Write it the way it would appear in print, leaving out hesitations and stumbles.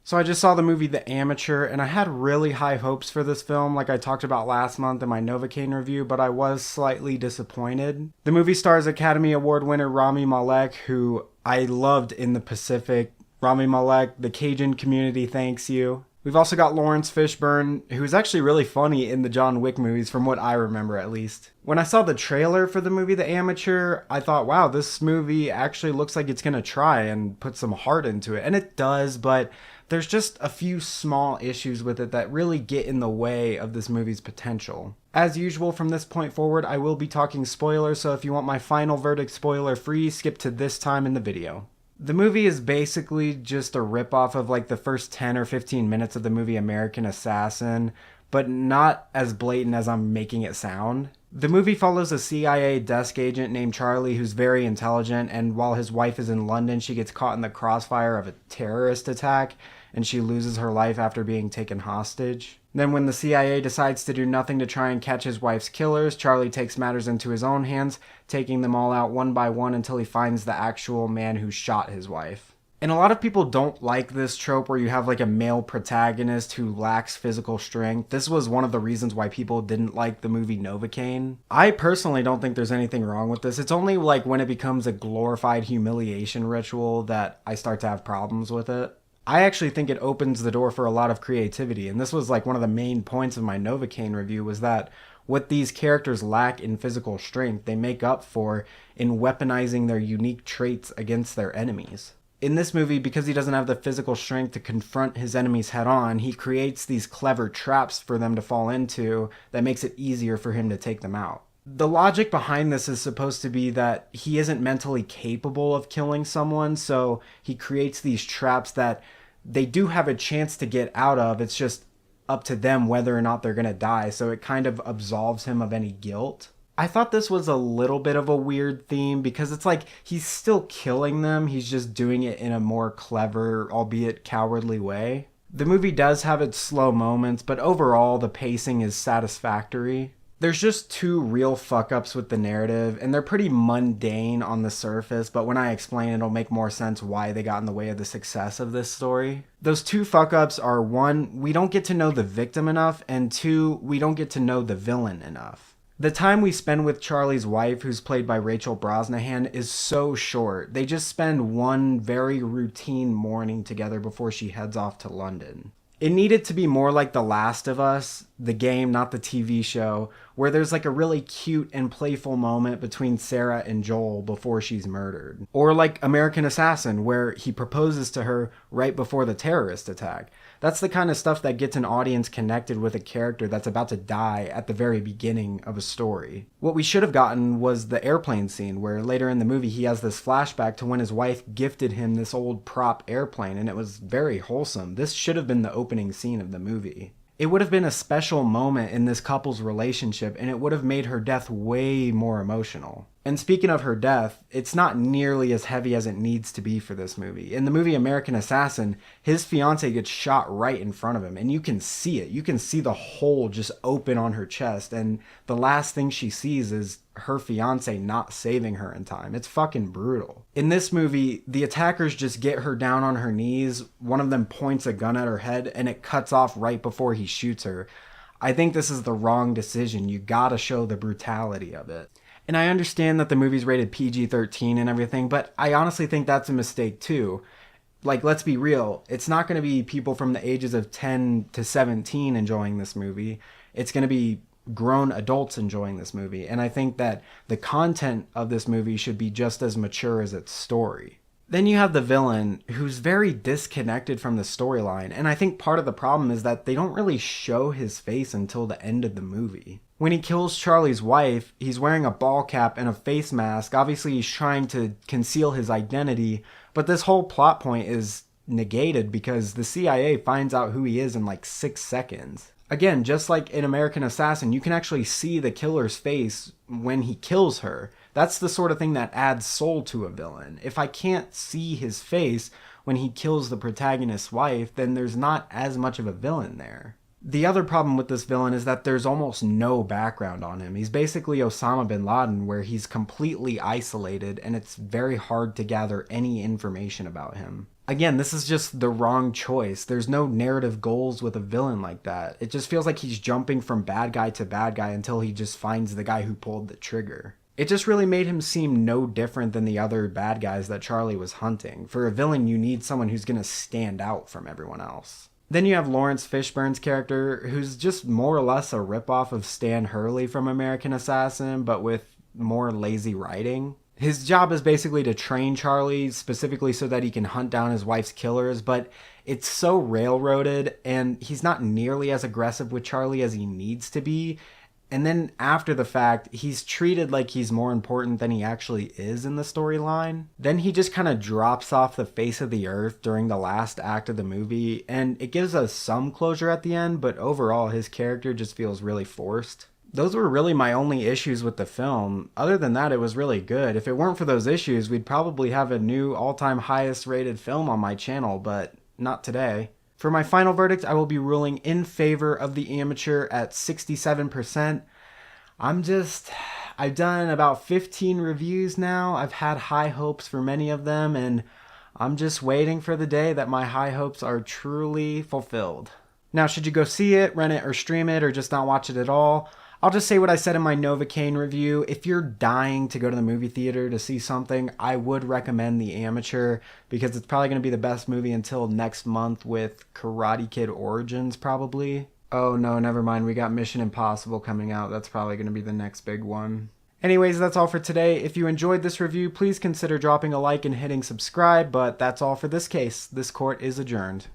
So I just saw the movie The Amateur, and I had really high hopes for this film, like I talked about last month in my Novocaine review, but I was slightly disappointed. The movie stars Academy Award winner Rami Malek, who I loved in The Pacific. Rami Malek, the Cajun community thanks you. We've also got Lawrence Fishburne, who's actually really funny in the John Wick movies, from what I remember at least. When I saw the trailer for the movie The Amateur, I thought, wow, this movie actually looks like it's gonna try and put some heart into it. And it does, but there's just a few small issues with it that really get in the way of this movie's potential. As usual, from this point forward, I will be talking spoilers, so if you want my final verdict spoiler free, skip to this time in the video. The movie is basically just a ripoff of like the first 10 or 15 minutes of the movie American Assassin, but not as blatant as I'm making it sound. The movie follows a CIA desk agent named Charlie who's very intelligent, and while his wife is in London, she gets caught in the crossfire of a terrorist attack, and she loses her life after being taken hostage. Then when the CIA decides to do nothing to try and catch his wife's killers, Charlie takes matters into his own hands, taking them all out one by one until he finds the actual man who shot his wife. And a lot of people don't like this trope where you have like a male protagonist who lacks physical strength. This was one of the reasons why people didn't like the movie Novocaine. I personally don't think there's anything wrong with this. It's only like when it becomes a glorified humiliation ritual that I start to have problems with it. I actually think it opens the door for a lot of creativity, and this was like one of the main points of my Novocaine review, was that what these characters lack in physical strength, they make up for in weaponizing their unique traits against their enemies. In this movie, because he doesn't have the physical strength to confront his enemies head on, he creates these clever traps for them to fall into that makes it easier for him to take them out. The logic behind this is supposed to be that he isn't mentally capable of killing someone, so he creates these traps that they do have a chance to get out of. It's just up to them whether or not they're going to die, so it kind of absolves him of any guilt. I thought this was a little bit of a weird theme because it's like he's still killing them, he's just doing it in a more clever, albeit cowardly way. The movie does have its slow moments, but overall the pacing is satisfactory. There's just two real fuck-ups with the narrative, and they're pretty mundane on the surface, but when I explain it'll make more sense why they got in the way of the success of this story. Those two fuck-ups are, one, we don't get to know the victim enough, and two, we don't get to know the villain enough. The time we spend with Charlie's wife, who's played by Rachel Brosnahan, is so short. They just spend one very routine morning together before she heads off to London. It needed to be more like The Last of Us, the game, not the TV show, where there's like a really cute and playful moment between Sarah and Joel before she's murdered. Or like American Assassin, where he proposes to her right before the terrorist attack. That's the kind of stuff that gets an audience connected with a character that's about to die at the very beginning of a story. What we should have gotten was the airplane scene, where later in the movie he has this flashback to when his wife gifted him this old prop airplane, and it was very wholesome. This should have been the opening scene of the movie. It would have been a special moment in this couple's relationship, and it would have made her death way more emotional. And speaking of her death, it's not nearly as heavy as it needs to be for this movie. In the movie American Assassin, his fiance gets shot right in front of him, and you can see it. You can see the hole just open on her chest, and the last thing she sees is her fiance not saving her in time. It's fucking brutal. In this movie, the attackers just get her down on her knees, one of them points a gun at her head, and it cuts off right before he shoots her. I think this is the wrong decision. You gotta show the brutality of it. And I understand that the movie's rated PG-13 and everything, but I honestly think that's a mistake too. Like, let's be real. It's not going to be people from the ages of 10 to 17 enjoying this movie. It's going to be grown adults enjoying this movie. And I think that the content of this movie should be just as mature as its story. Then you have the villain, who's very disconnected from the storyline, and I think part of the problem is that they don't really show his face until the end of the movie. When he kills Charlie's wife, he's wearing a ball cap and a face mask. Obviously he's trying to conceal his identity, but this whole plot point is negated because the CIA finds out who he is in like 6 seconds. Again, just like in American Assassin, you can actually see the killer's face when he kills her. That's the sort of thing that adds soul to a villain. If I can't see his face when he kills the protagonist's wife, then there's not as much of a villain there. The other problem with this villain is that there's almost no background on him. He's basically Osama bin Laden, where he's completely isolated and it's very hard to gather any information about him. Again, this is just the wrong choice. There's no narrative goals with a villain like that. It just feels like he's jumping from bad guy to bad guy until he just finds the guy who pulled the trigger. It just really made him seem no different than the other bad guys that Charlie was hunting. For a villain, you need someone who's gonna stand out from everyone else. Then you have Lawrence Fishburne's character, who's just more or less a ripoff of Stan Hurley from American Assassin, but with more lazy writing. His job is basically to train Charlie specifically so that he can hunt down his wife's killers, but it's so railroaded and he's not nearly as aggressive with Charlie as he needs to be. And then after the fact, he's treated like he's more important than he actually is in the storyline. Then he just kind of drops off the face of the earth during the last act of the movie, and it gives us some closure at the end, but overall his character just feels really forced. Those were really my only issues with the film. Other than that, it was really good. If it weren't for those issues, we'd probably have a new all-time highest rated film on my channel, but not today. For my final verdict, I will be ruling in favor of The Amateur at 67%. I've done about 15 reviews now. I've had high hopes for many of them, and I'm just waiting for the day that my high hopes are truly fulfilled. Now, should you go see it, rent it, or stream it, or just not watch it at all? I'll just say what I said in my Novocaine review. If you're dying to go to the movie theater to see something, I would recommend The Amateur because it's probably going to be the best movie until next month with Karate Kid Origins, probably. Oh no, never mind. We got Mission Impossible coming out. That's probably going to be the next big one. Anyways, that's all for today. If you enjoyed this review, please consider dropping a like and hitting subscribe, but that's all for this case. This court is adjourned.